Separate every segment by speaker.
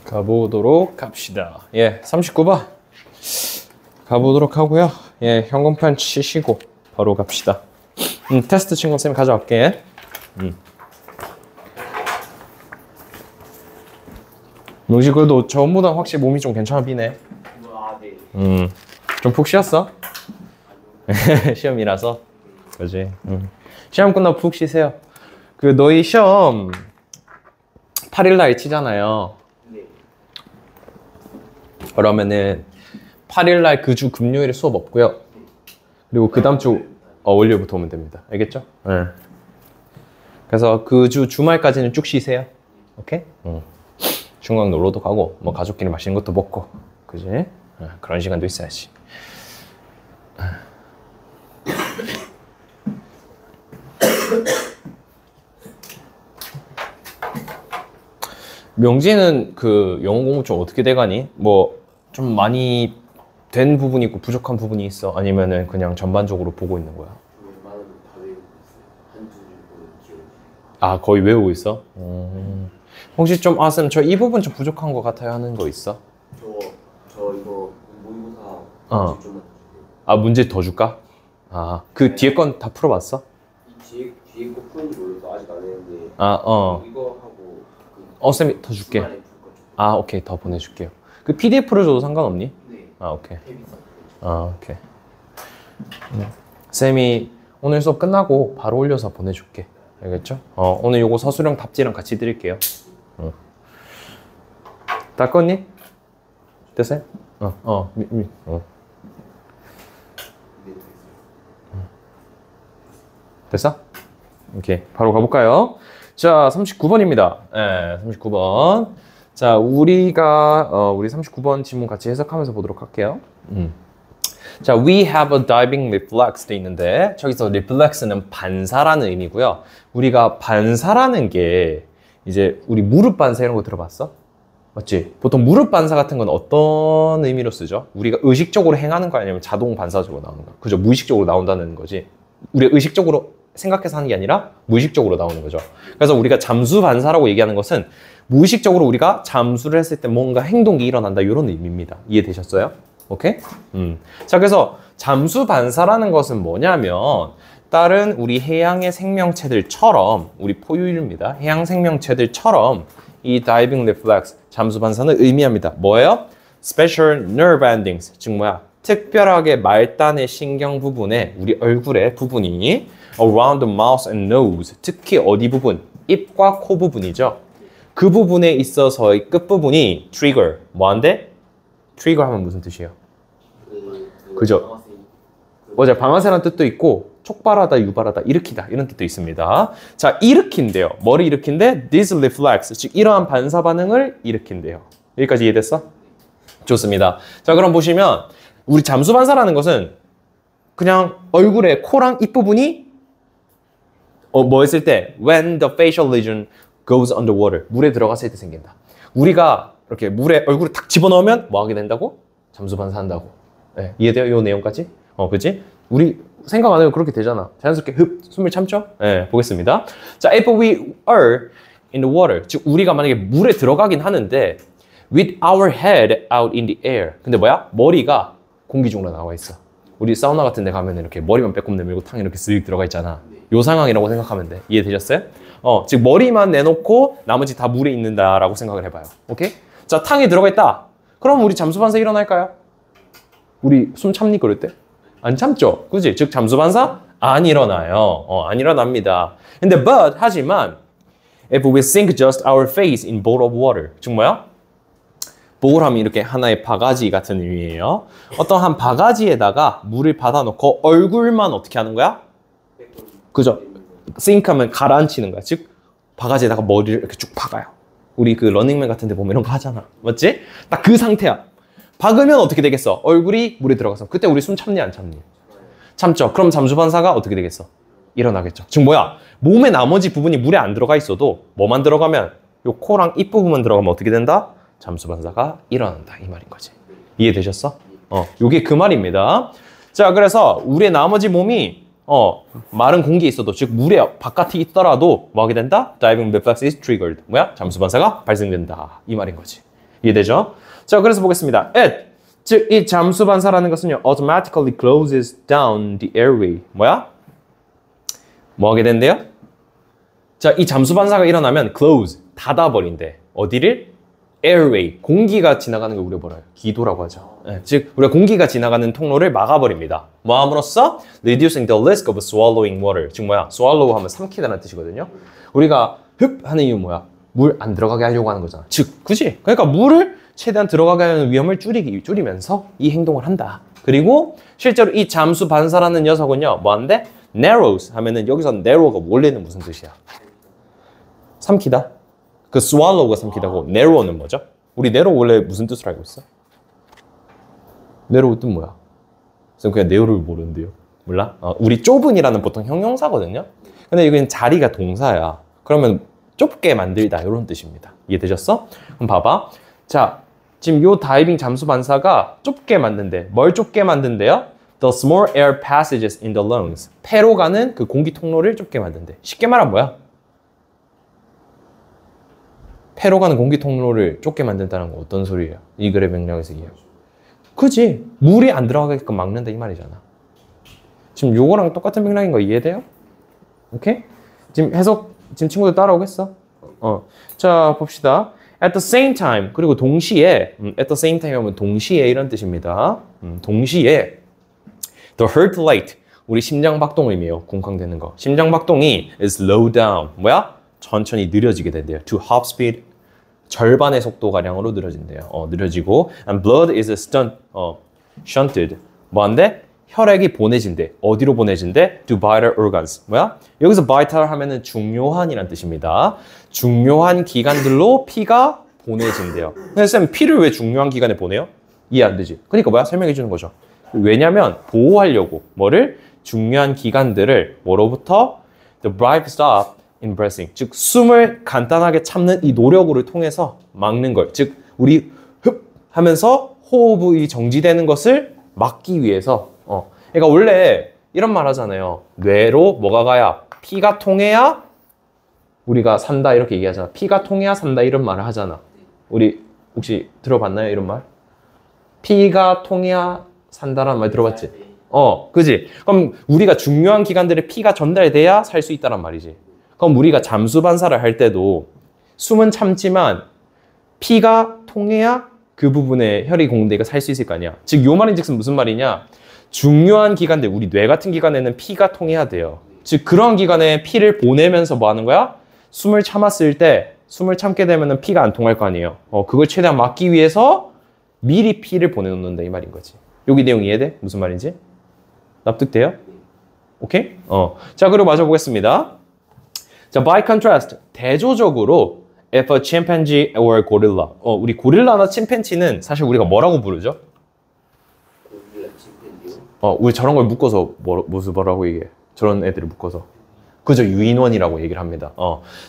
Speaker 1: 가보도록 합시다. 예, 39번 가보도록 하고요. 예, 현금판 치시고 바로 갑시다. 테스트 친구 쌤 가져갈게. 명시 그래도 전보다 확실히 몸이 좀 괜찮아 비네. 좀 푹 쉬었어? 시험이라서. 그지? 시험 끝나고 푹 쉬세요. 그 너희 시험 8일날 치잖아요. 그러면은 8일날 그 주 금요일에 수업 없고요. 그리고 그 다음 주 월요일부터 오면 됩니다. 알겠죠? 네. 그래서 그 주 주말까지는 쭉 쉬세요. 오케이? 중앙 놀러도 가고 뭐 가족끼리 맛있는 것도 먹고, 그지? 그런 시간도 있어야지. 명진은 그 영어 공부 좀 어떻게 돼가니? 뭐 좀 많이 된 부분이 있고 부족한 부분이 있어? 아니면은 그냥 전반적으로 보고 있는 거야? 아, 거의 외우고 있어? 혹시 좀 쌤, 저 이 부분 좀 부족한 것 같아요 하는 거 있어?
Speaker 2: 저 이거 모의고사 좀만
Speaker 1: 아, 문제 더 줄까? 아, 그 뒤에 건 다 풀어봤어?
Speaker 2: 뒤에 거 푸는지 몰라서 아직 안 했는데 이거 하고
Speaker 1: 쌤이 더 줄게. 아, 오케이, 더 보내줄게요. 그 PDF로 줘도 상관없니?
Speaker 2: 네.
Speaker 1: 아, 오케이. 오케이. 쌤이 오늘 수업 끝나고 바로 올려서 보내줄게. 알겠죠? 오늘 요거 서술형 답지랑 같이 드릴게요. 다 껐니? 됐어요? 됐어? 오케이. 바로 가볼까요? 자, 39번입니다. 네, 39번. 자, 우리가 우리 39번 지문 같이 해석하면서 보도록 할게요. 자, we have a diving reflex 돼 있는데 저기서 reflex는 반사라는 의미고요. 우리가 반사라는 게 이제 우리 무릎 반사 이런 거 들어봤어? 맞지? 보통 무릎 반사 같은 건 어떤 의미로 쓰죠? 우리가 의식적으로 행하는 거 아니면 자동 반사적으로 나오는 거? 그죠? 무의식적으로 나온다는 거지. 우리가 의식적으로 생각해서 하는 게 아니라 무의식적으로 나오는 거죠. 그래서 우리가 잠수 반사라고 얘기하는 것은 무의식적으로 우리가 잠수를 했을 때 뭔가 행동이 일어난다 이런 의미입니다. 이해되셨어요? 오케이? 자, 그래서 잠수 반사라는 것은 뭐냐면 다른 우리 해양의 생명체들처럼 우리 포유류입니다. 해양 생명체들처럼 이 diving reflex 잠수 반사는 의미합니다. 뭐예요? Special nerve endings 즉 뭐야? 특별하게 말단의 신경 부분에 우리 얼굴의 부분이 around the mouth and nose 특히 어디 부분? 입과 코 부분이죠. 그 부분에 있어서의 끝부분이 trigger 뭐한데? trigger 하면 무슨 뜻이에요? 그죠? 맞아요. 방아쇠라는 뜻도 있고 촉발하다, 유발하다, 일으키다 이런 뜻도 있습니다. 자, 일으킨대요. 뭐를 일으킨대? This reflex 즉 이러한 반사 반응을 일으킨대요. 여기까지 이해됐어? 좋습니다. 자, 그럼 보시면 우리 잠수 반사라는 것은 그냥 얼굴에 코랑 입 부분이 뭐 했을 때 when the facial lesion goes underwater 물에 들어갔을 때 생긴다. 우리가 이렇게 물에 얼굴을 탁 집어넣으면 뭐 하게 된다고? 잠수 반사한다고. 네, 이해돼요? 이 내용까지? 그치? 우리 생각 안 해도 그렇게 되잖아. 자연스럽게 숨을 참죠? 네, 보겠습니다. 자, if we are in the water 즉 우리가 만약에 물에 들어가긴 하는데 with our head out in the air 근데 뭐야? 머리가 공기 중으로 나와 있어. 우리 사우나 같은 데 가면 이렇게 머리만 빼꼼 내밀고 탕 이렇게 쓱 들어가 있잖아. 요 상황이라고 생각하면 돼. 이해되셨어요? 즉 머리만 내놓고 나머지 다 물에 있는다라고 생각을 해봐요. 오케이? 자, 탕에 들어가 있다. 그럼 우리 잠수 반사 일어날까요? 우리 숨 참니 그럴 때? 안 참죠? 그지? 즉 잠수 반사 안 일어나요. 안 일어납니다. 근데 하지만 if we sink just our face in bowl of water 즉 뭐야? 볼하면 이렇게 하나의 바가지 같은 의미예요. 어떤 한 바가지에다가 물을 받아놓고 얼굴만 어떻게 하는 거야? 그죠? sink하면 가라앉히는 거야. 즉 바가지에다가 머리를 이렇게 쭉 박아요. 우리 그 러닝맨 같은 데 보면 이런 거 하잖아. 맞지? 딱 그 상태야. 박으면 어떻게 되겠어? 얼굴이 물에 들어가서. 그때 우리 숨 참니 안 참니? 참죠. 그럼 잠수 반사가 어떻게 되겠어? 일어나겠죠. 즉 뭐야? 몸의 나머지 부분이 물에 안 들어가 있어도 뭐만 들어가면 요 코랑 입 부분만 들어가면 어떻게 된다? 잠수 반사가 일어난다 이 말인 거지. 이해되셨어? 요게 그 말입니다. 자, 그래서 우리의 나머지 몸이 마른 공기에 있어도 즉 물에 바깥에 있더라도 뭐 하게 된다? Diving reflex is triggered. 뭐야? 잠수 반사가 발생된다 이 말인 거지. 이해되죠? 자, 그래서 보겠습니다. It, 즉 이 잠수 반사라는 것은요, automatically closes down the airway. 뭐야? 뭐 하게 된대요? 자, 이 잠수 반사가 일어나면 close, 닫아버린대. 어디를? airway, 공기가 지나가는 걸 우리가 뭐라요? 기도라고 하죠. 네, 즉 우리가 공기가 지나가는 통로를 막아버립니다. 뭐 함으로써? reducing the risk of swallowing water. 즉 뭐야? swallow 하면 삼키다는 뜻이거든요. 우리가 흡 하는 이유 뭐야? 물 안 들어가게 하려고 하는 거잖아. 즉, 그지? 그러니까 물을 최대한 들어가게 하는 위험을 줄이면서 이 행동을 한다. 그리고 실제로 이 잠수 반사라는 녀석은요, 뭐 하는데? narrows 하면은 여기서 narrow가 원래는 무슨 뜻이야? 삼키다? 그 swallow가 삼키다고 narrow는 뭐죠? 우리 narrow 원래 무슨 뜻으로 알고 있어? narrow 뜻 뭐야? 그래서 그냥 narrow를 모르는데요. 몰라? 우리 좁은이라는 보통 형용사거든요. 근데 이건 자리가 동사야. 그러면 좁게 만들다 이런 뜻입니다. 이해되셨어? 그럼 봐봐. 자, 지금 요 다이빙 잠수 반사가 좁게 만든대. 뭘 좁게 만든대요? The small air passages in the lungs. 폐로 가는 그 공기 통로를 좁게 만든대. 쉽게 말하면 뭐야? 폐로 가는 공기 통로를 좁게 만든다는 건 어떤 소리예요? 이 글의 맥락에서 이해해. 그지? 물이 안 들어가게끔 막는다 이 말이잖아. 지금 요거랑 똑같은 맥락인 거 이해돼요? 오케이? 지금 해석, 지금 친구들 따라오겠어? 자, 봅시다. At the same time, 그리고 동시에, at the same time 하면 동시에 이런 뜻입니다. 동시에, the heart rate, 우리 심장 박동을 의미해요. 쿵쾅대는 거. 심장 박동이 is slow down. 뭐야? 천천히 느려지게 된대요. To half speed, 절반의 속도가량으로 느려진대요. 느려지고, and blood is shunted. 뭐한데? 혈액이 보내진대. 어디로 보내진대? To vital organs. 뭐야? 여기서 vital 하면은 중요한이란 뜻입니다. 중요한 기관들로 피가 보내진대요. 근데 쌤, 피를 왜 중요한 기관에 보내요? 이해 안 되지? 그러니까 뭐야? 설명해 주는 거죠. 왜냐면 보호하려고 뭐를? 중요한 기관들을 뭐로부터? The brief stop in breathing. 즉 숨을 간단하게 참는 이 노력을 통해서 막는 걸. 즉 우리 흡 하면서 호흡이 정지되는 것을 막기 위해서 그러니까 원래 이런 말 하잖아요. 뇌로 뭐가 가야? 피가 통해야 우리가 산다 이렇게 얘기하잖아. 피가 통해야 산다 이런 말을 하잖아. 우리 혹시 들어봤나요? 이런 말? 피가 통해야 산다라는 말 들어봤지? 그지? 그럼 우리가 중요한 기관들에 피가 전달돼야 살 수 있다란 말이지. 그럼 우리가 잠수 반사를 할 때도 숨은 참지만 피가 통해야 그 부분에 혈이 공대가 살 수 있을 거 아니야. 즉 요 말인즉슨 무슨 말이냐? 중요한 기관들, 우리 뇌 같은 기관에는 피가 통해야 돼요. 즉 그런 기관에 피를 보내면서 뭐 하는 거야? 숨을 참았을 때 숨을 참게 되면 피가 안 통할 거 아니에요. 그걸 최대한 막기 위해서 미리 피를 보내놓는다 이 말인 거지. 여기 내용 이해돼? 무슨 말인지? 납득돼요? 오케이? 자, 그리고 마저 보겠습니다. 자, by contrast, 대조적으로 if a chimpanzee or gorilla. 우리 고릴라나 침팬지는 사실 우리가 뭐라고 부르죠?
Speaker 2: 고릴라 침팬지요?
Speaker 1: 우리 저런 걸 묶어서 뭐라고 얘기해? 저런 애들을 묶어서. 그죠? 유인원이라고 얘기를 합니다.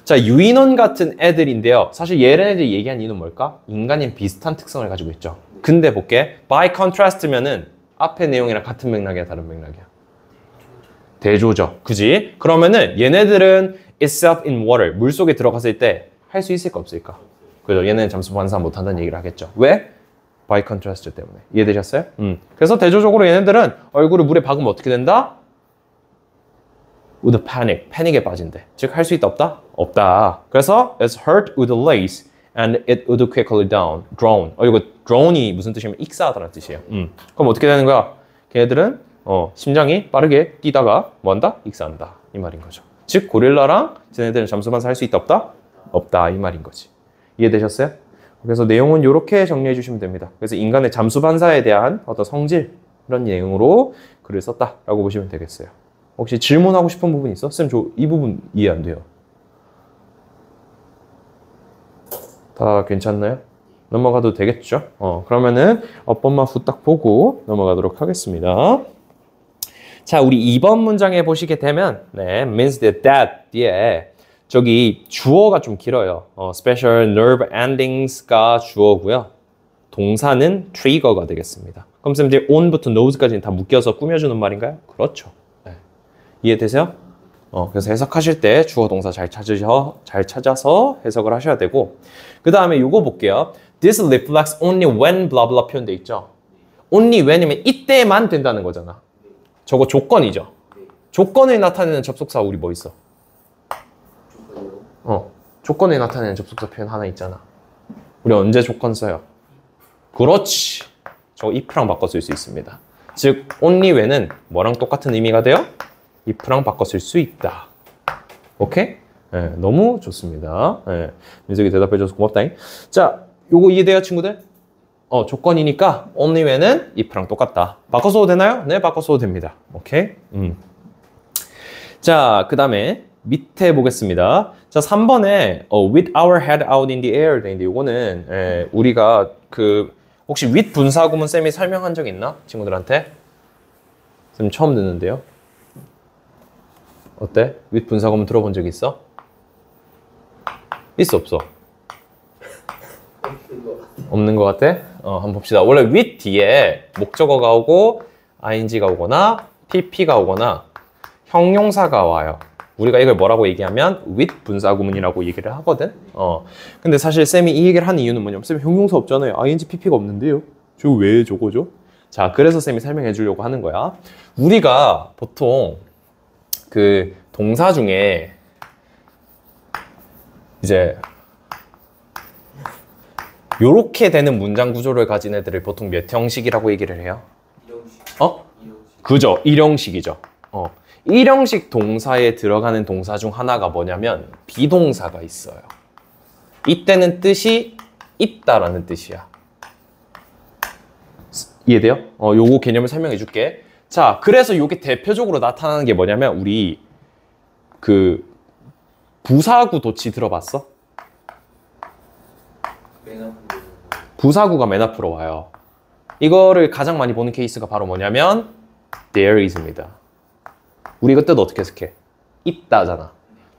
Speaker 1: 자, 유인원 같은 애들인데요. 사실 얘네들이 얘기한 이유는 뭘까? 인간인 비슷한 특성을 가지고 있죠. 근데 볼게. by contrast면은 앞에 내용이랑 같은 맥락이야, 다른 맥락이야? 대조적. 그지? 그러면은 얘네들은 itself in water. 물 속에 들어갔을 때 할 수 있을까 없을까? 그죠? 얘네는 잠수 반사 못한다는 얘기를 하겠죠. 왜? by contrast 때문에. 이해되셨어요? 그래서 대조적으로 얘네들은 얼굴을 물에 박으면 어떻게 된다? Would panic. 패닉에 빠진대. 즉 할 수 있다 없다? 없다. 그래서 it's hurt with a lace and it would quickly drown. 이거 drown이 무슨 뜻이냐면 익사하다는 뜻이에요. 그럼 어떻게 되는 거야? 걔네들은 심장이 빠르게 뛰다가 뭐한다? 익사한다. 이 말인 거죠. 즉 고릴라랑 쟤네들은 잠수 반사 할 수 있다 없다? 없다. 이 말인 거지. 이해되셨어요? 그래서 내용은 이렇게 정리해 주시면 됩니다. 그래서 인간의 잠수 반사에 대한 어떤 성질 이런 내용으로 글을 썼다라고 보시면 되겠어요. 혹시 질문하고 싶은 부분 있어? 쌤, 이 부분 이해 안 돼요. 다 괜찮나요? 넘어가도 되겠죠? 그러면은 어법만 후딱 보고 넘어가도록 하겠습니다. 자, 우리 2번 문장에 보시게 되면 means that 뒤에 저기 주어가 좀 길어요. special nerve endings가 주어고요. 동사는 trigger가 되겠습니다. 그럼 쌤 이제 on부터 knows까지는 다 묶여서 꾸며주는 말인가요? 그렇죠. 네. 이해되세요? 그래서 해석하실 때 주어 동사 잘 찾아서 해석을 하셔야 되고 그 다음에 요거 볼게요. This reflects only when blah blah 표현돼 있죠. only when이면 이때만 된다는 거잖아. 저거 조건이죠. 조건을 나타내는 접속사 우리 뭐 있어? 조건을 나타내는 접속사 표현 하나 있잖아. 우리 언제 조건 써요? 그렇지. 저거 if랑 바꿔 쓸 수 있습니다. 즉 only when은 뭐랑 똑같은 의미가 돼요? if랑 바꿔 쓸 수 있다. 오케이? 네, 너무 좋습니다. 네, 민석이 대답해줘서 고맙다. 자, 요거 이해돼요, 친구들? 조건이니까 only when은 if랑 똑같다. 바꿔 써도 되나요? 네, 바꿔 써도 됩니다. 오케이? 자, 그 다음에 밑에 보겠습니다. 자, 3번에 with our head out in the air 되는데 요거는 우리가 혹시 with 분사구문 쌤이 설명한 적 있나? 친구들한테? 쌤 처음 듣는데요. 어때? with 분사구문 들어본 적 있어? 있어 없어? 없는 것 같아? 한번 봅시다. 원래 with 뒤에 목적어가 오고 ing가 오거나 pp가 오거나 형용사가 와요. 우리가 이걸 뭐라고 얘기하면 with 분사구문이라고 얘기를 하거든. 근데 사실 쌤이 이 얘기를 하는 이유는 뭐냐면 쌤 형용사 없잖아요. ing, pp가 없는데요. 저 왜 저거죠? 자, 그래서 쌤이 설명해 주려고 하는 거야. 우리가 보통 그 동사 중에 이제 요렇게 되는 문장 구조를 가진 애들을 보통 몇 형식이라고 얘기를 해요? 그죠? 일형식이죠. 일형식 동사에 들어가는 동사 중 하나가 뭐냐면 비동사가 있어요. 이때는 뜻이 있다라는 뜻이야. 이해돼요? 요거 개념을 설명해 줄게. 자, 그래서 요게 대표적으로 나타나는 게 뭐냐면 우리 부사구 도치 들어봤어? 부사구가 맨 앞으로 와요. 이거를 가장 많이 보는 케이스가 바로 뭐냐면 there is입니다. 우리 이거 뜻 어떻게 해석해? 있다잖아.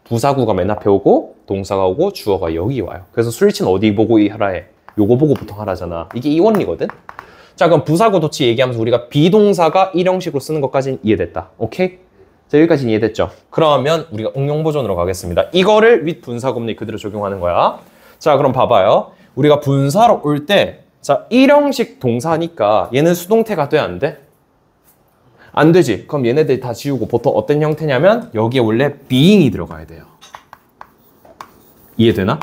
Speaker 1: 부사구가 맨 앞에 오고 동사가 오고 주어가 여기 와요. 그래서 스위치는 어디 보고 하라 해? 요거 보고 보통 하라잖아. 이게 이 원리거든? 자, 그럼 부사구 도치 얘기하면서 우리가 비동사가 일형식으로 쓰는 것까지는 이해됐다. 오케이? 자, 여기까지는 이해됐죠? 그러면 우리가 응용 버전으로 가겠습니다. 이거를 with 분사구문에 그대로 적용하는 거야. 자, 그럼 봐봐요. 우리가 분사로 올 때, 자, 일형식 동사니까 얘는 수동태가 돼, 안 돼? 안 되지. 그럼 얘네들 다 지우고 보통 어떤 형태냐면 여기에 원래 being이 들어가야 돼요. 이해되나?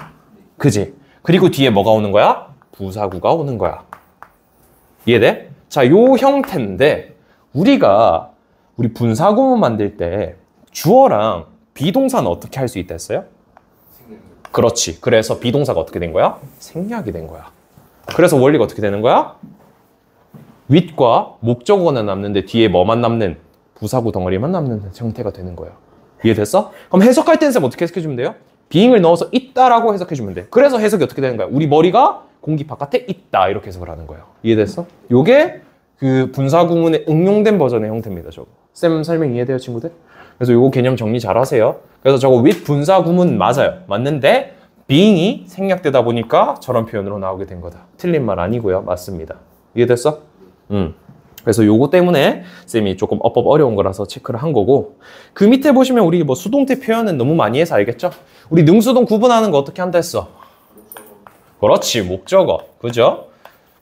Speaker 1: 그지? 그리고 뒤에 뭐가 오는 거야? 부사구가 오는 거야. 이해돼? 자, 요 형태인데 우리 분사구문 만들 때 주어랑 비동사는 어떻게 할 수 있다 했어요? 그렇지. 그래서 비동사가 어떻게 된 거야? 생략이 된 거야. 그래서 원리가 어떻게 되는 거야? with과 목적어는 남는데 뒤에 뭐만 남는? 부사구 덩어리만 남는 형태가 되는 거야. 이해됐어? 그럼 해석할 때는 쌤 어떻게 해석해주면 돼요? being을 넣어서 있다라고 해석해주면 돼. 그래서 해석이 어떻게 되는 거야? 우리 머리가 공기 바깥에 있다 이렇게 해석을 하는 거예요. 이해됐어? 요게 그 분사구문에 응용된 버전의 형태입니다. 저거. 쌤 설명 이해돼요, 친구들? 그래서 요거 개념 정리 잘 하세요. 그래서 저거 with 분사구문 맞아요. 맞는데 being이 생략되다 보니까 저런 표현으로 나오게 된 거다. 틀린 말 아니고요. 맞습니다. 이해됐어? 그래서 요거 때문에 쌤이 조금 어법 어려운 거라서 체크를 한 거고, 그 밑에 보시면 우리 뭐 수동태 표현은 너무 많이 해서 알겠죠? 우리 능수동 구분하는 거 어떻게 한다 했어? 그렇지, 목적어. 그죠?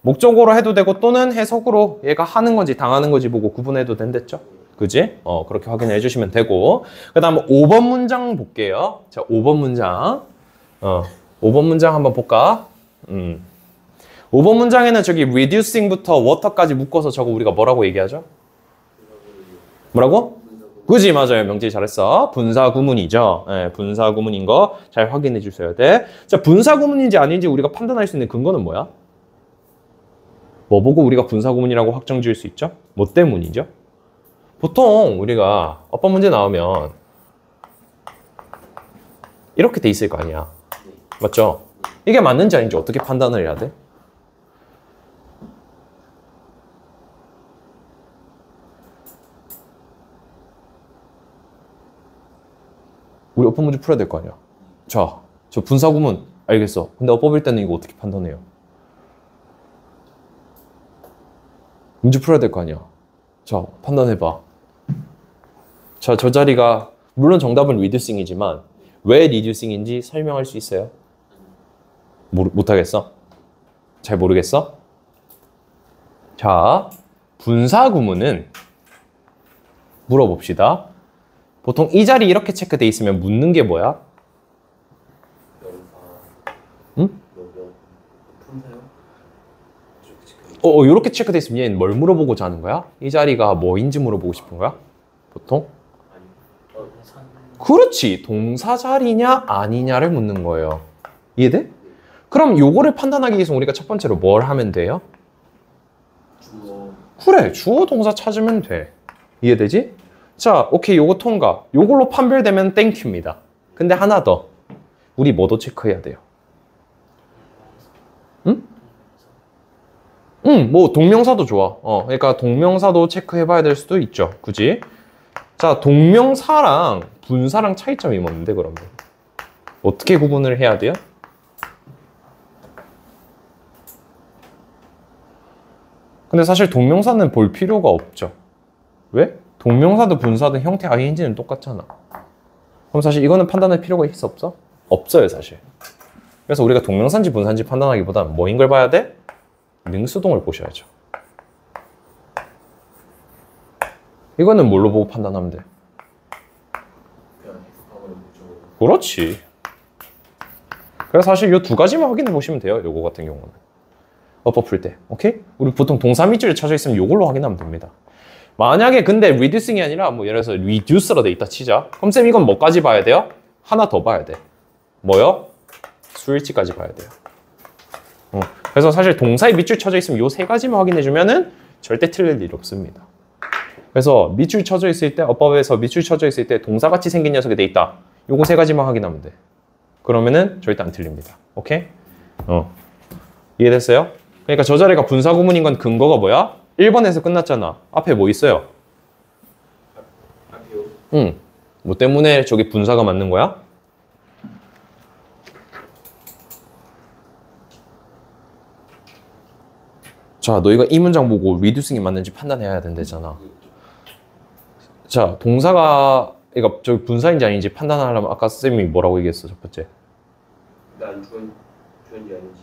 Speaker 1: 목적어로 해도 되고 또는 해석으로 얘가 하는 건지 당하는 건지 보고 구분해도 된댔죠? 그지? 그렇게 확인해 주시면 되고, 그 다음 5번 문장 볼게요. 자, 5번 문장. 5번 문장 한번 볼까? 5번 문장에는 저기 reducing부터 water까지 묶어서 저거 우리가 뭐라고 얘기하죠? 뭐라고? 그지, 맞아요. 명지 잘했어. 분사구문이죠. 네, 분사구문인 거 잘 확인해 주셔야 돼. 자, 분사구문인지 아닌지 우리가 판단할 수 있는 근거는 뭐야? 뭐 보고 우리가 분사구문이라고 확정 지을 수 있죠? 뭐 때문이죠? 보통 우리가 어법 문제 나오면 이렇게 돼 있을 거 아니야. 맞죠? 이게 맞는지 아닌지 어떻게 판단을 해야 돼? 우리 어법 문제 풀어야 될 거 아니야. 자, 저 분사구문 알겠어. 근데 어법일 때는 이거 어떻게 판단해요? 문제 풀어야 될 거 아니야. 자, 판단해봐. 자, 저 자리가 물론 정답은 reducing이지만 왜 reducing인지 설명할 수 있어요? 못하겠어? 잘 모르겠어? 자, 분사 구문은 물어봅시다. 보통 이 자리 이렇게 체크돼 있으면 묻는 게 뭐야? 응? 이렇게 체크돼 있으면 얘는 뭘 물어보고자 하는 거야? 이 자리가 뭐인지 물어보고 싶은 거야? 보통? 그렇지. 동사 자리냐 아니냐를 묻는 거예요. 이해돼? 그럼 요거를 판단하기 위해서 우리가 첫 번째로 뭘 하면 돼요? 그래, 주어 동사 찾으면 돼. 이해되지? 자, 오케이, 요거 통과. 요걸로 판별되면 땡큐입니다. 근데 하나 더. 우리 뭐도 체크해야 돼요? 응? 응, 뭐 동명사도 좋아. 그러니까 동명사도 체크해봐야 될 수도 있죠. 그지? 자, 동명사랑 분사랑 차이점이 뭔데, 그러면? 어떻게 구분을 해야 돼요? 근데 사실 동명사는 볼 필요가 없죠. 왜? 동명사도 분사든 형태 ing는 똑같잖아. 그럼 사실 이거는 판단할 필요가 있어, 없어? 없어요, 사실. 그래서 우리가 동명사인지 분사인지 판단하기보다는 뭐인 걸 봐야 돼? 능수동을 보셔야죠. 이거는 뭘로 보고 판단하면 돼? 그렇지. 그래서 사실 이 두 가지만 확인해 보시면 돼요. 요거 같은 경우는. 어법 풀 때. 오케이? 우리 보통 동사 밑줄에 쳐져 있으면 요걸로 확인하면 됩니다. 만약에 근데 reducing이 아니라 뭐 예를 들어서 reduce로 돼 있다 치자. 그럼 쌤 이건 뭐까지 봐야 돼요? 하나 더 봐야 돼. 뭐요? 수일치까지 봐야 돼요. 그래서 사실 동사에 밑줄 쳐져 있으면 요 세 가지만 확인해 주면은 절대 틀릴 일 없습니다. 그래서 밑줄 쳐져 있을 때, 어법에서 밑줄 쳐져 있을 때 동사같이 생긴 녀석이 돼 있다. 요거 세 가지만 확인하면 돼. 그러면은 절대 안 틀립니다. 오케이? 이해됐어요? 그러니까 저 자리가 분사 구문인 건 근거가 뭐야? 1번에서 끝났잖아. 앞에 뭐 있어요?
Speaker 2: 앞에요?
Speaker 1: 응. 뭐 때문에 저기 분사가 맞는 거야? 자, 너희가 이 문장 보고 reducing이 맞는지 판단해야 된다잖아. 자, 동사가 그러니까 저기 분사인지 아닌지 판단하려면 아까 쌤이 뭐라고 얘기했어, 첫 번째?
Speaker 2: 난 주어인지 아닌지.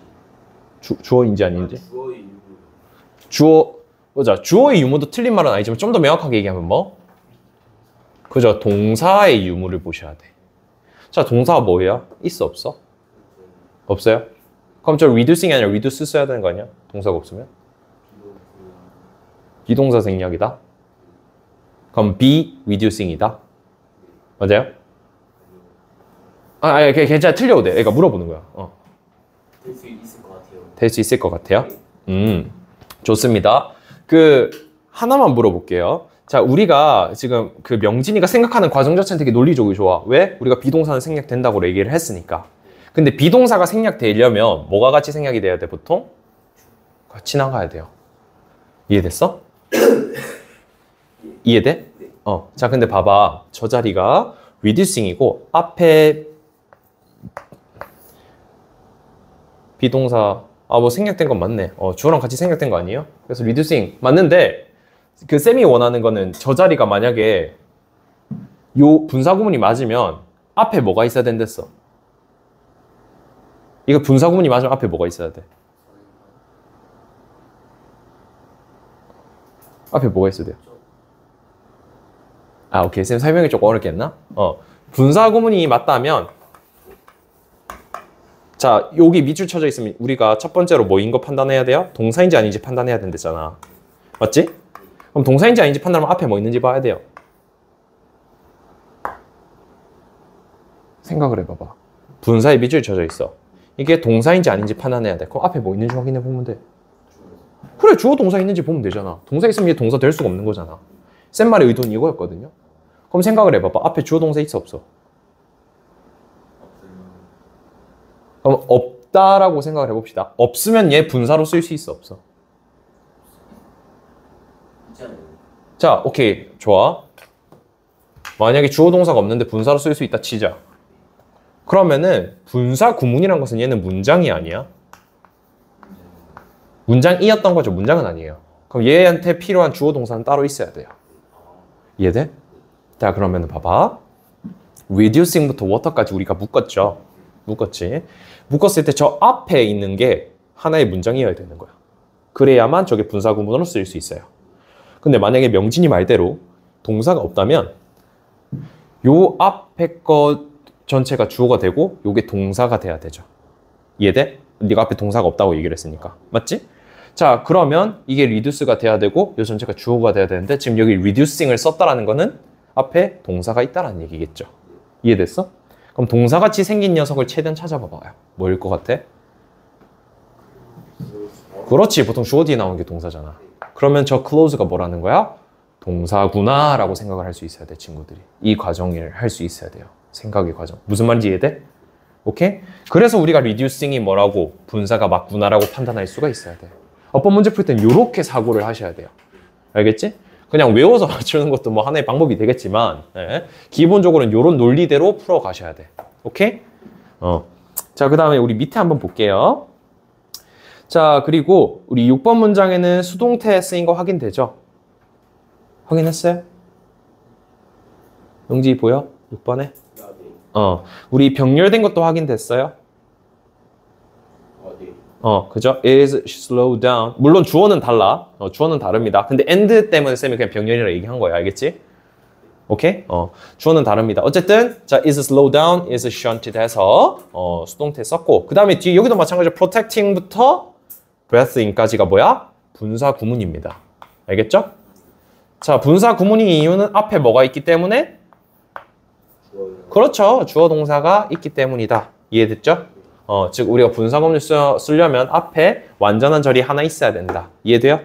Speaker 1: 주어인지 아닌지?
Speaker 2: 주어의 이유.
Speaker 1: 주어의 유무도 틀린 말은 아니지만 좀 더 명확하게 얘기하면 뭐? 그죠? 동사의 유무를 보셔야 돼. 자, 동사가 뭐예요? 있어, 없어? 없어요? 그럼 저 reducing이 아니라 reduce 써야 되는 거 아니야? 동사가 없으면? 비동사 생략이다? 그럼 be reducing이다? 맞아요? 괜찮아. 틀려도 돼. 그러니까 물어보는 거야.
Speaker 2: 될 수 있을 것 같아요.
Speaker 1: 될 수 있을 것 같아요? 좋습니다. 하나만 물어볼게요. 자, 우리가 지금 그 명진이가 생각하는 과정 자체는 되게 논리적으로 좋아. 왜? 우리가 비동사는 생략된다고 얘기를 했으니까. 근데 비동사가 생략되려면 뭐가 같이 생략이 돼야 돼, 보통? 같이 나가야 돼요. 이해됐어? 이해돼? 자, 근데 봐봐. 저 자리가 reducing이고 앞에 비동사 뭐 생략된 건 맞네. 주어랑 같이 생략된 거 아니에요? 그래서 reducing 맞는데 그 쌤이 원하는 거는 저 자리가 만약에 요 분사 구문이 맞으면 앞에 뭐가 있어야 된댔어? 이거 분사 구문이 맞으면 앞에 뭐가 있어야 돼? 앞에 뭐가 있어야 돼요? 오케이. 쌤 설명이 조금 어렵게 했나? 분사 구문이 맞다면 자, 여기 밑줄 쳐져 있으면 우리가 첫 번째로 뭐인 거 판단해야 돼요? 동사인지 아닌지 판단해야 된댔잖아. 맞지? 그럼 동사인지 아닌지 판단하면 앞에 뭐 있는지 봐야 돼요. 생각을 해봐봐. 분사에 밑줄 쳐져 있어. 이게 동사인지 아닌지 판단해야 돼. 그럼 앞에 뭐 있는지 확인해 보면 돼. 그래, 주어 동사 있는지 보면 되잖아. 동사 있으면 이게 동사 될 수가 없는 거잖아. 쌤 말의 의도는 이거였거든요. 그럼 생각을 해봐봐. 앞에 주어 동사 있어, 없어? 그럼 없다라고 생각을 해봅시다. 없으면 얘 분사로 쓸 수 있어, 없어? 자, 오케이. 좋아. 만약에 주어 동사가 없는데 분사로 쓸 수 있다 치자. 그러면은 분사 구문이란 것은 얘는 문장이 아니야. 문장이었던 거죠. 문장은 아니에요. 그럼 얘한테 필요한 주어 동사는 따로 있어야 돼요. 이해돼? 자, 그러면은 봐봐. reducing부터 water까지 우리가 묶었죠. 묶었지. 묶었을 때 저 앞에 있는 게 하나의 문장이어야 되는 거야. 그래야만 저게 분사 구문으로 쓰일 수 있어요. 근데 만약에 명진이 말대로 동사가 없다면 요 앞에 거 전체가 주어가 되고 요게 동사가 돼야 되죠. 이해돼? 네가 앞에 동사가 없다고 얘기를 했으니까. 맞지? 자, 그러면 이게 reduce가 돼야 되고 요 전체가 주어가 돼야 되는데 지금 여기 reducing을 썼다라는 거는 앞에 동사가 있다라는 얘기겠죠. 이해됐어? 그럼 동사같이 생긴 녀석을 최대한 찾아봐봐요. 뭐일 것 같아? 그렇지. 보통 주어 뒤에 나오는 게 동사잖아. 그러면 저 close가 뭐라는 거야? 동사구나 라고 생각을 할 수 있어야 돼, 친구들이. 이 과정을 할 수 있어야 돼요. 생각의 과정. 무슨 말인지 이해돼? 오케이? 그래서 우리가 reducing이 뭐라고 분사가 맞구나라고 판단할 수가 있어야 돼. 어법 문제 풀 땐 이렇게 사고를 하셔야 돼요. 알겠지? 그냥 외워서 맞추는 것도 뭐 하나의 방법이 되겠지만 기본적으로는 이런 논리대로 풀어 가셔야 돼. 오케이? 자, 그 다음에 우리 밑에 한번 볼게요. 자, 그리고 우리 6번 문장에는 수동태 쓰인 거 확인되죠? 확인했어요? 용지 보여? 6번에? 우리 병렬된 것도 확인됐어요? 그죠? is slow down. 물론 주어는 달라. 주어는 다릅니다. 근데 and 때문에 쌤이 그냥 병렬이라 얘기한 거야. 알겠지? 오케이? 주어는 다릅니다. 어쨌든 자, is slow down, is shunted 해서 수동태 썼고 그 다음에 뒤에 여기도 마찬가지로 protecting부터 breathing까지가 뭐야? 분사 구문입니다. 알겠죠? 자, 분사 구문인 이유는 앞에 뭐가 있기 때문에? 그렇죠. 주어 동사가 있기 때문이다. 이해됐죠? 즉 우리가 분사 구문을 쓰려면 앞에 완전한 절이 하나 있어야 된다. 이해돼요?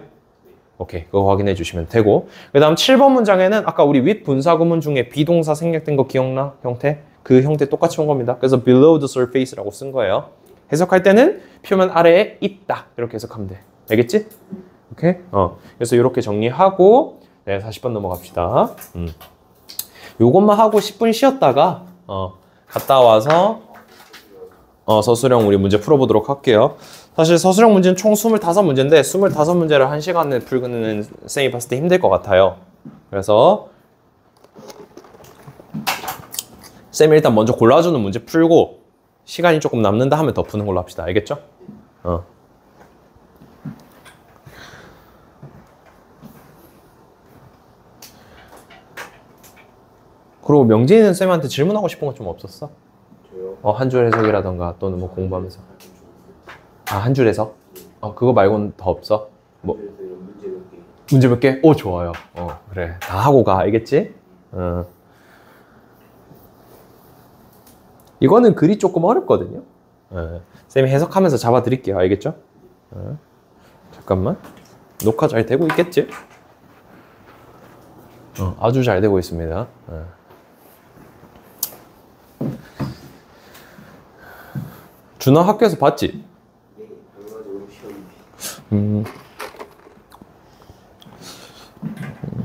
Speaker 1: 오케이. 그거 확인해 주시면 되고 그 다음 7번 문장에는 아까 우리 윗 분사 구문 중에 비동사 생략된 거 기억나? 형태? 그 형태 똑같이 온 겁니다. 그래서 below the surface라고 쓴 거예요. 해석할 때는 표면 아래에 있다. 이렇게 해석하면 돼. 알겠지? 오케이? 그래서 이렇게 정리하고 네, 40번 넘어갑시다. 요것만 하고 10분 쉬었다가 갔다 와서 서술형 우리 문제 풀어보도록 할게요. 사실 서술형 문제는 총 25문제인데 25문제를 1시간에 풀기는 쌤이 봤을 때 힘들 것 같아요. 그래서 쌤이 일단 먼저 골라주는 문제 풀고 시간이 조금 남는다 하면 더 푸는 걸로 합시다. 알겠죠? 그리고 명진이는 쌤한테 질문하고 싶은 거 좀 없었어?
Speaker 2: 저요?
Speaker 1: 한 줄 해석이라던가 또는 뭐 공부하면서. 한 줄 해석? 그거 말고는 더 없어? 뭐 문제 몇 개? 오, 좋아요. 그래. 다 하고 가. 알겠지? 이거는 글이 조금 어렵거든요. 쌤이 해석하면서 잡아드릴게요. 알겠죠? 잠깐만. 녹화 잘 되고 있겠지? 아주 잘 되고 있습니다. 준아 학교에서 봤지?
Speaker 2: 네, 당연하죠. 시험이.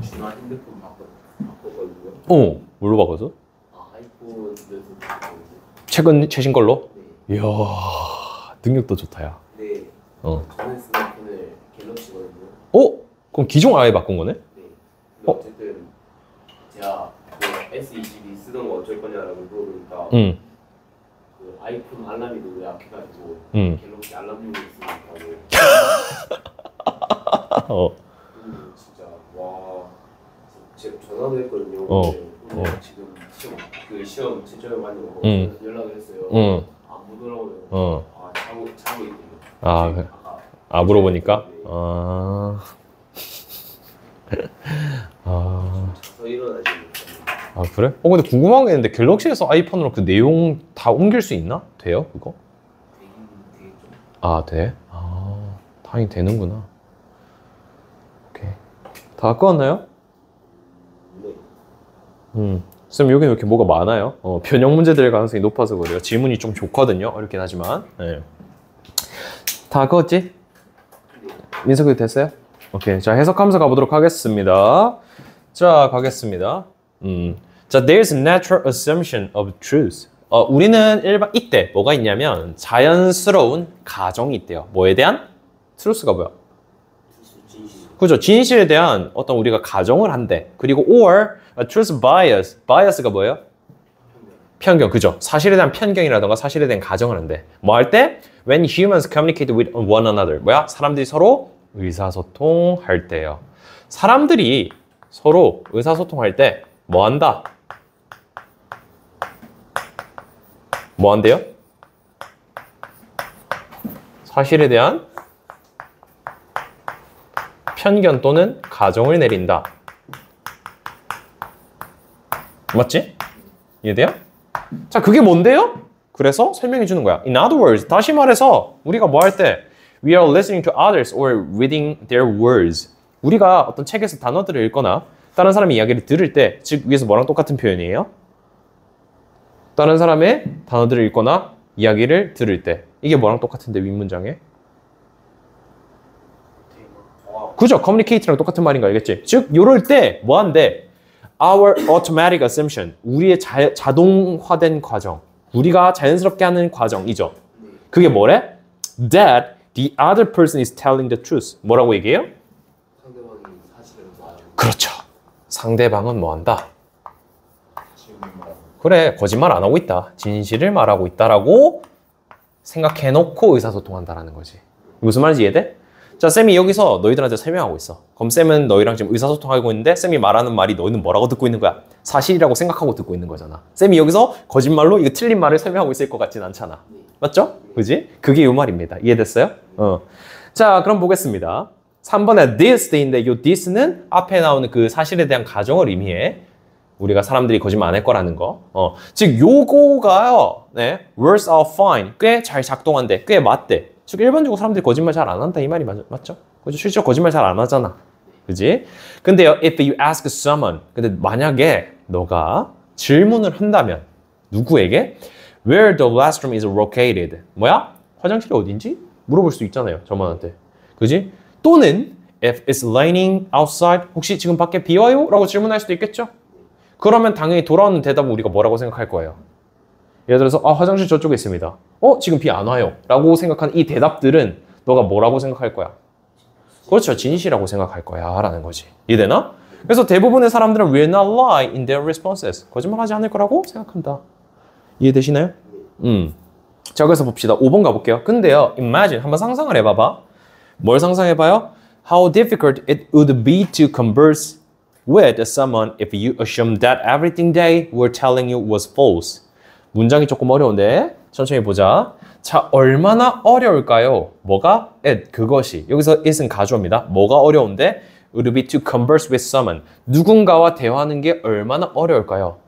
Speaker 2: 준아 핸드폰 바꿨거든요.
Speaker 1: 뭘로 바꿔서?
Speaker 2: 아이폰에서
Speaker 1: 최신 걸로?
Speaker 2: 네.
Speaker 1: 이야, 능력도 좋다, 야.
Speaker 2: 네. 저는 스마트폰을 갤럭시거든요.
Speaker 1: 그럼 기종 아예 바꾼 거네?
Speaker 2: 네. 근데 어쨌든 제가 그 S22 쓰던 거 어쩔 거냐라고 물어보니까 그 아이폰 알람이 너무 약해가지고 갤럭시 알람용이 있으니까 진짜 와 제가 전화도 했거든요. 근데 지금 시험 제점에 많이 오고 연락을 했어요. 안 보더라고요. 자고 있대요.
Speaker 1: 그래. 물어보니까?
Speaker 2: 네. 저 일어나지.
Speaker 1: 그래? 근데 궁금한 게 있는데 갤럭시에서 아이폰으로 그 내용 다 옮길 수 있나? 돼요? 그거?
Speaker 2: 되겠죠.
Speaker 1: 돼? 다행히 되는구나. 오케이. 다 갖고 왔나요?
Speaker 2: 네.
Speaker 1: 쌤, 여기는 이렇게 뭐가 많아요? 변형 문제 될 가능성이 높아서 그래요. 질문이 좀 좋거든요. 어렵긴 하지만. 네. 다 갖고 왔지? 민석이도 됐어요? 오케이. 자, 해석하면서 가보도록 하겠습니다. 자, 가겠습니다. 자, there's a natural assumption of truth. 우리는 이때 뭐가 있냐면 자연스러운 가정이 있대요. 뭐에 대한? truth가 뭐야?
Speaker 2: 진실.
Speaker 1: 그죠? 진실에 대한 어떤 우리가 가정을 한대. 그리고 or a truth bias. bias가 뭐예요? 편견, 그죠? 사실에 대한 편견이라던가 사실에 대한 가정을 하는데 뭐 할 때? When humans communicate with one another. 뭐야? 사람들이 서로 의사소통할 때요. 사람들이 서로 의사소통할 때 뭐 한다? 뭐 한대요? 사실에 대한 편견 또는 가정을 내린다. 맞지? 이해돼요? 자, 그게 뭔데요? 그래서 설명해 주는 거야. In other words, 다시 말해서 우리가 뭐 할 때 We are listening to others or reading their words. 우리가 어떤 책에서 단어들을 읽거나 다른 사람의 이야기를 들을 때, 즉 위에서 뭐랑 똑같은 표현이에요? 다른 사람의 단어들을 읽거나 이야기를 들을 때 이게 뭐랑 똑같은데 윗문장에? 그죠? communicate랑 똑같은 말인 거 알겠지? 즉 요럴 때 뭐 한대? Our automatic assumption, 우리의 자동화된 과정, 우리가 자연스럽게 하는 과정이죠. 그게 뭐래? That the other person is telling the truth. 뭐라고 얘기해요?
Speaker 2: 상대방이 사실을 말하고.
Speaker 1: 그렇죠. 상대방은 뭐 한다? 그래, 거짓말 안 하고 있다. 진실을 말하고 있다라고 생각해놓고 의사소통한다라는 거지. 무슨 말인지 이해돼? 자, 쌤이 여기서 너희들한테 설명하고 있어. 그럼 쌤은 너희랑 지금 의사소통하고 있는데 쌤이 말하는 말이 너희는 뭐라고 듣고 있는 거야? 사실이라고 생각하고 듣고 있는 거잖아. 쌤이 여기서 거짓말로 이거 틀린 말을 설명하고 있을 것 같진 않잖아. 맞죠? 그지? 그게 이 말입니다. 이해됐어요? 자, 그럼 보겠습니다. 3번에 this인데 이 this는 앞에 나오는 그 사실에 대한 가정을 의미해. 우리가 사람들이 거짓말 안 할 거라는 거. 즉 요거가요. 네, words are fine. 꽤 잘 작동한대. 꽤 맞대. 즉 일반적으로 사람들이 거짓말 잘 안 한다 이 말이 맞죠? 그죠? 실제로 거짓말 잘 안 하잖아. 그지? 근데요, if you ask someone, 근데 만약에 너가 질문을 한다면 누구에게? Where the restroom is located. 뭐야? 화장실이 어딘지? 물어볼 수 있잖아요. 저만한테. 그지? 또는 if it's raining outside. 혹시 지금 밖에 비 와요? 라고 질문할 수도 있겠죠? 그러면 당연히 돌아오는 대답은 우리가 뭐라고 생각할 거예요? 예를 들어서 화장실 저쪽에 있습니다. 지금 비 안 와요. 라고 생각하는 이 대답들은 너가 뭐라고 생각할 거야? 그렇죠. 진실이라고 생각할 거야. 라는 거지. 이해되나? 그래서 대부분의 사람들은 will not lie in their responses. 거짓말하지 않을 거라고 생각한다. 이해되시나요? 자, 그래서 봅시다. 5번 가볼게요. 근데요, imagine. 한번 상상을 해봐봐. 뭘 상상해봐요? How difficult it would be to converse with someone if you assume that everything they were telling you was false. 문장이 조금 어려운데 천천히 보자. 자, 얼마나 어려울까요? 뭐가? it, 그것이. 여기서 it은 가주어입니다. 뭐가 어려운데? would be to converse with someone. 누군가와 대화하는 게 얼마나 어려울까요?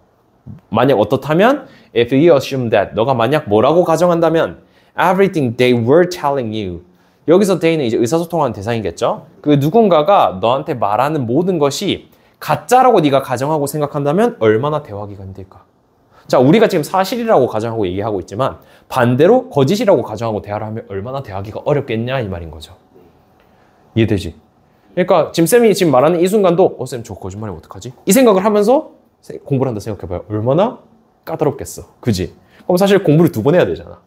Speaker 1: 만약 어떻다면? If you assume that. 너가 만약 뭐라고 가정한다면? Everything they were telling you. 여기서 they는 이제 의사소통하는 대상이겠죠? 그 누군가가 너한테 말하는 모든 것이 가짜라고 네가 가정하고 생각한다면 얼마나 대화하기가 힘들까? 자, 우리가 지금 사실이라고 가정하고 얘기하고 있지만 반대로 거짓이라고 가정하고 대화를 하면 얼마나 대화하기가 어렵겠냐 이 말인 거죠. 이해되지? 그러니까 지금 쌤이 지금 말하는 이 순간도 쌤 저 거짓말이면 어떡하지? 이 생각을 하면서 공부를 한다 생각해봐요. 얼마나 까다롭겠어. 그지? 그럼 사실 공부를 2번 해야 되잖아.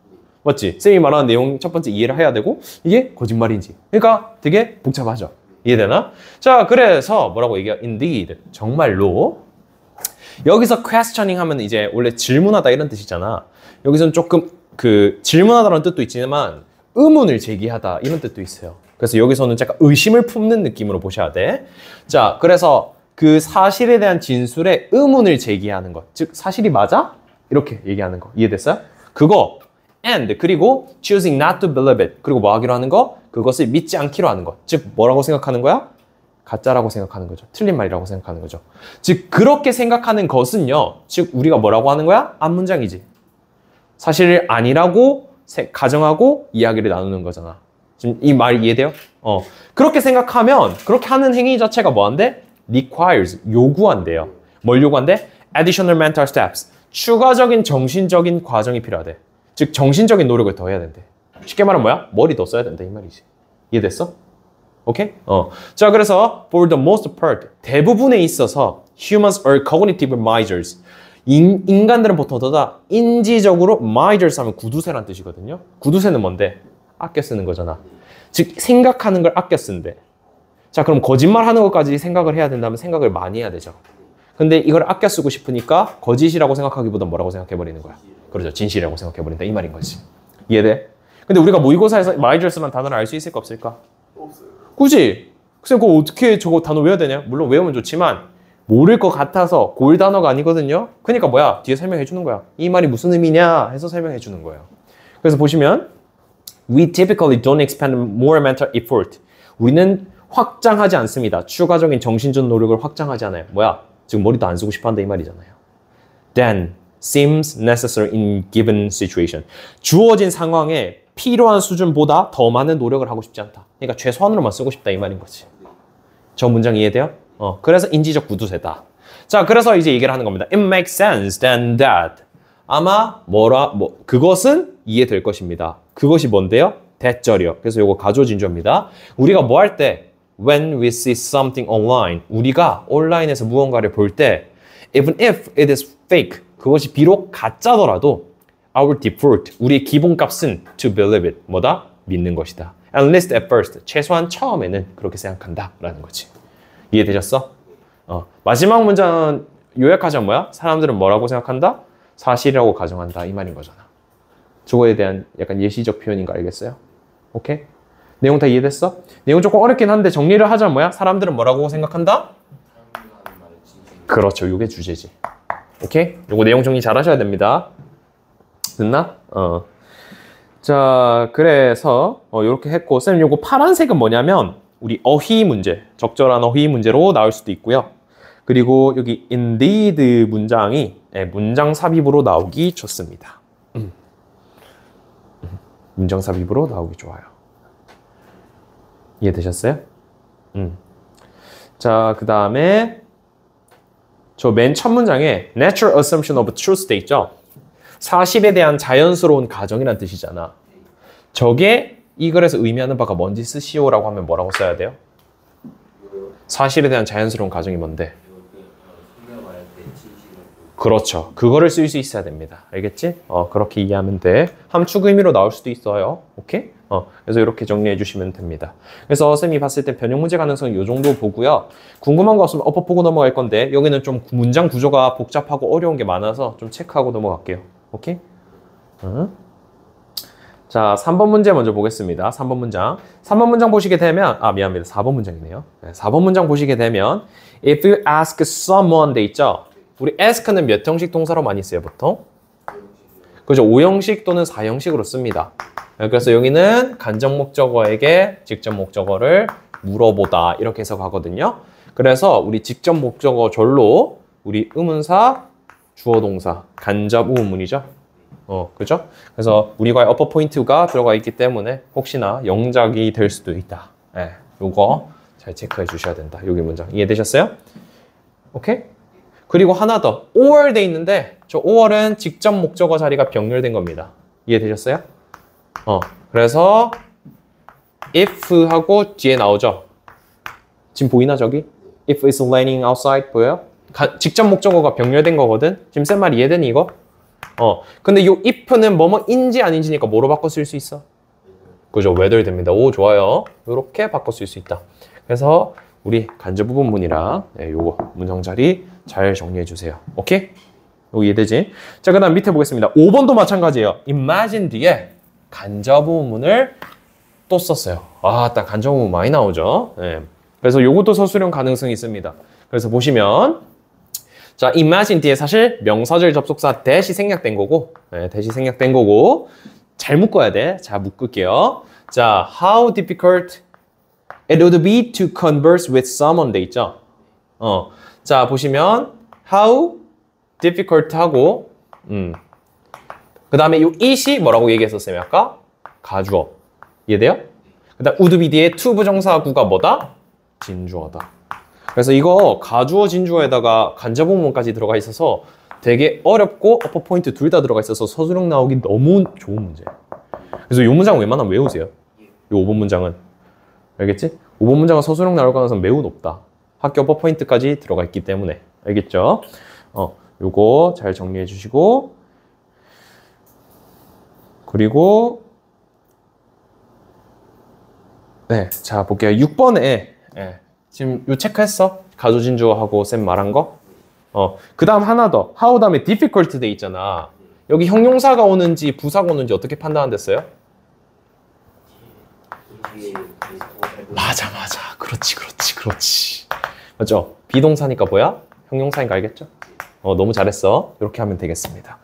Speaker 1: 맞지? 쌤이 말하는 내용 첫 번째 이해를 해야 되고 이게 거짓말인지. 그러니까 되게 복잡하죠. 이해되나? 자, 그래서 뭐라고 얘기해요? Indeed. 정말로. 여기서 questioning 하면 이제 원래 질문하다 이런 뜻이잖아. 여기서는 조금 그 질문하다라는 뜻도 있지만 의문을 제기하다 이런 뜻도 있어요. 그래서 여기서는 약간 의심을 품는 느낌으로 보셔야 돼. 자, 그래서 그 사실에 대한 진술에 의문을 제기하는 것. 즉, 사실이 맞아? 이렇게 얘기하는 거. 이해됐어요? 그거. And 그리고 choosing not to believe it. 그리고 뭐 하기로 하는 거? 그것을 믿지 않기로 하는 것. 즉, 뭐라고 생각하는 거야? 가짜라고 생각하는 거죠. 틀린 말이라고 생각하는 거죠. 즉 그렇게 생각하는 것은요. 즉 우리가 뭐라고 하는 거야? 앞문장이지. 사실 아니라고 가정하고 이야기를 나누는 거잖아. 지금 이 말 이해돼요? 그렇게 생각하면 그렇게 하는 행위 자체가 뭐한데? requires, 요구한대요. 뭘 요구한대? additional mental steps. 추가적인 정신적인 과정이 필요하대. 즉 정신적인 노력을 더 해야 된대. 쉽게 말하면 뭐야? 머리 더 써야 된다 이 말이지. 이해됐어? 오케이? 자, 그래서 for the most part, 대부분에 있어서 humans are cognitive misers. 인간들은 보통 다 인지적으로 misers 하면 구두쇠란 뜻이거든요. 구두쇠는 뭔데? 아껴 쓰는 거잖아. 즉 생각하는 걸 아껴 쓴대. 자, 그럼 거짓말 하는 것까지 생각을 해야 된다면 생각을 많이 해야 되죠. 근데 이걸 아껴 쓰고 싶으니까 거짓이라고 생각하기보다 뭐라고 생각해버리는 거야. 그렇죠. 진실이라고 생각해버린다. 이 말인 거지. 이해돼? 근데 우리가 모의고사에서 마이저스만 단어를 알 수 있을까 없을까?
Speaker 2: 없어요.
Speaker 1: 굳이. 그래서 그거 어떻게 저거 단어 외워야 되냐? 물론 외우면 좋지만 모를 것 같아서 골 단어가 아니거든요. 그러니까 뭐야? 뒤에 설명해 주는 거야. 이 말이 무슨 의미냐 해서 설명해 주는 거예요. 그래서 보시면 We typically don't expend more mental effort. 우리는 확장하지 않습니다. 추가적인 정신적 노력을 확장하지 않아요. 뭐야? 지금 머리도 안 쓰고 싶어 한다 이 말이잖아요. Then seems necessary in given situation. 주어진 상황에 필요한 수준보다 더 많은 노력을 하고 싶지 않다. 그러니까 최소한으로만 쓰고 싶다 이 말인 거지. 저 문장 이해돼요? 그래서 인지적 구두쇠다. 자, 그래서 이제 얘기를 하는 겁니다. It makes sense then that. 아마 그것은 이해될 것입니다. 그것이 뭔데요? 대절이요. 그래서 이거 가조진주입니다. 우리가 뭐 할 때 when we see something online 우리가 온라인에서 무언가를 볼 때 even if it is fake 그것이 비록 가짜더라도 our default 우리의 기본값은 to believe it 뭐다? 믿는 것이다. At least at first 최소한 처음에는 그렇게 생각한다 라는 거지. 이해되셨어? 마지막 문장은 요약하자면 뭐야? 사람들은 뭐라고 생각한다? 사실이라고 가정한다 이 말인 거잖아. 저거에 대한 약간 예시적 표현인 거 알겠어요? 오케이? 내용 다 이해됐어? 내용 조금 어렵긴 한데 정리를 하자면 뭐야? 사람들은 뭐라고 생각한다? 그렇죠. 이게 주제지. 오케이? 요거 내용 정리 잘 하셔야 됩니다. 됐나? 자, 그래서 요렇게 했고 쌤 요거 파란색은 뭐냐면 우리 어휘 문제, 적절한 어휘 문제로 나올 수도 있고요. 그리고 여기 indeed 문장이 문장 삽입으로 나오기 좋습니다. 문장 삽입으로 나오기 좋아요. 이해되셨어요? 자, 그 다음에 저 맨 첫 문장에 natural assumption of truth 돼 있죠? 사실에 대한 자연스러운 가정이란 뜻이잖아. 저게 이 글에서 의미하는 바가 뭔지 쓰시오라고 하면 뭐라고 써야 돼요? 사실에 대한 자연스러운 가정이 뭔데? 그렇죠. 그거를 쓸 수 있어야 됩니다. 알겠지? 그렇게 이해하면 돼. 함축 의미로 나올 수도 있어요. 오케이? 그래서 이렇게 정리해 주시면 됩니다. 그래서 쌤이 봤을 때 변형 문제 가능성은 이 정도 보고요. 궁금한 거 없으면 엎어 보고 넘어갈 건데 여기는 좀 문장 구조가 복잡하고 어려운 게 많아서 좀 체크하고 넘어갈게요. 오케이? 자, 3번 문제 먼저 보겠습니다. 3번 문장. 3번 문장 보시게 되면 미안합니다. 4번 문장이네요. 4번 문장 보시게 되면 If you ask someone 돼 있죠? 우리 ask는 몇 형식 동사로 많이 써요, 보통? 그죠? 5형식 또는 4형식으로 씁니다. 그래서 여기는 간접 목적어에게 직접 목적어를 물어보다 이렇게 해석하거든요. 그래서 우리 직접 목적어 절로 우리 의문사, 주어 동사, 간접 의문문이죠. 그죠? 그래서 우리과의 어퍼 포인트가 들어가 있기 때문에 혹시나 영작이 될 수도 있다. 요거 잘 체크해 주셔야 된다. 여기 문장 이해되셨어요? 오케이? 그리고 하나 더, or 돼 있는데 저 or은 직접 목적어 자리가 병렬된 겁니다. 이해되셨어요? 그래서 if 하고 뒤에 나오죠. 지금 보이나 저기? If it's raining outside 보여요? 직접 목적어가 병렬된 거거든. 지금 쌤 말 이해되니 이거? 근데 요 if는 뭐뭐인지 아닌지니까 뭐로 바꿔 쓸 수 있어? 그죠? whether 됩니다. 오, 좋아요. 요렇게 바꿔 쓸 수 있다. 그래서 우리 간접 부분문이랑 요거 문장 자리 잘 정리해 주세요. 오케이? 이거 이해되지? 자, 그 다음 밑에 보겠습니다. 5번도 마찬가지예요. imagine 뒤에 간접 부분문을 또 썼어요. 딱 간접 부분 많이 나오죠? 그래서 요것도 서술형 가능성이 있습니다. 그래서 보시면 자, imagine 뒤에 사실 명사절 접속사 that이 생략된 거고 that이 생략된 거고 잘 묶어야 돼. 자, 묶을게요. 자, how difficult it would be to converse with someone 돼 있죠? 자, 보시면 how difficult 하고 그 다음에 이 it이 뭐라고 얘기했었어요? 아까? 가주어. 이해돼요? 그 다음 would be 뒤에 to 부정사구가 뭐다? 진주어다. 그래서 이거 가주어 진주어에다가 간접 부분까지 들어가 있어서 되게 어렵고 어퍼 포인트 둘 다 들어가 있어서 서술형 나오기 너무 좋은 문제예요. 그래서 이 문장 웬만하면 외우세요. 이 5번 문장은. 알겠지? 5번 문장은 서술형 나올 가능성 매우 높다. 학교 어퍼 포인트까지 들어가 있기 때문에. 알겠죠? 요거 잘 정리해 주시고 그리고 자 볼게요. 6번에 지금 요 체크했어? 가조진주어하고 쌤 말한 거? 그 다음 하나 더. how 다음에 difficult 돼 있잖아. 여기 형용사가 오는지 부사가 오는지 어떻게 판단됐어요? 맞아. 그렇지. 맞죠? 비동사니까 뭐야? 형용사인 거 알겠죠? 너무 잘했어. 이렇게 하면 되겠습니다.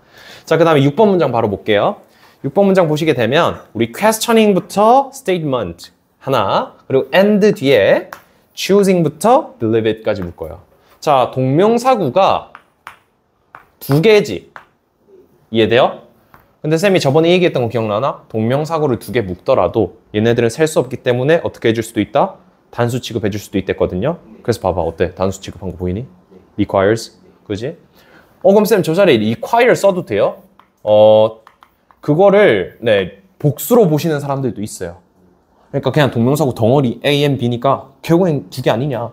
Speaker 1: 자, 그 다음에 6번 문장 바로 볼게요. 6번 문장 보시게 되면 우리 questioning부터 statement 하나, 그리고 and 뒤에 choosing부터 believe it까지 묶어요. 자, 동명사구가 2개지. 이해돼요? 근데 쌤이 저번에 얘기했던 거 기억나나? 동명사구를 2개 묶더라도 얘네들은 셀 수 없기 때문에 어떻게 해줄 수도 있다? 단수 취급해줄 수도 있댔거든요. 그래서 봐봐. 어때? 단수 취급한 거 보이니? requires. 그지? 그럼 쌤 저 자리에 require 써도 돼요? 그거를 복수로 보시는 사람들도 있어요. 그러니까 그냥 동명사구 덩어리 A, M, B니까 결국엔 2개 아니냐.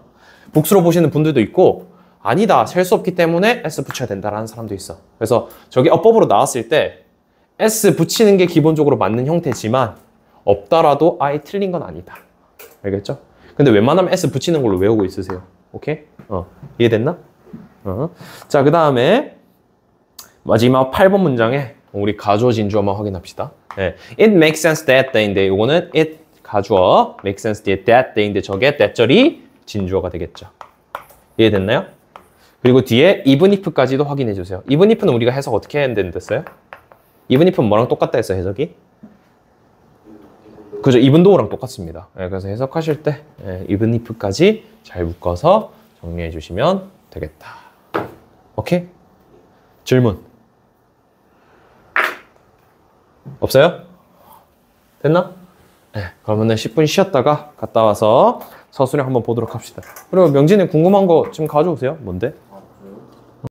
Speaker 1: 복수로 보시는 분들도 있고 아니다. 셀 수 없기 때문에 S 붙여야 된다라는 사람도 있어. 그래서 저게 어법으로 나왔을 때 S 붙이는 게 기본적으로 맞는 형태지만 없더라도 아예 틀린 건 아니다. 알겠죠? 근데 웬만하면 S 붙이는 걸로 외우고 있으세요. 오케이? 이해됐나? 자, 그 다음에 마지막 8번 문장에 우리 가주어 진주어 한번 확인합시다. It makes sense that thing인데 이거는 it 가주어 make sense 뒤에 that thing인데 저게 that절이 진주어가 되겠죠. 이해됐나요? 그리고 뒤에 even if까지도 확인해 주세요. even if는 우리가 해석 어떻게 해야 된댔어요? even if는 뭐랑 똑같다 했어요, 해석이? 그죠? even though랑 똑같습니다. 그래서 해석하실 때 even if까지 잘 묶어서 정리해 주시면 되겠다. 오케이? 질문? 없어요? 됐나? 그러면은 10분 쉬었다가 갔다 와서 서술형 한번 보도록 합시다. 그리고 명진이 궁금한 거 좀 가져오세요. 뭔데?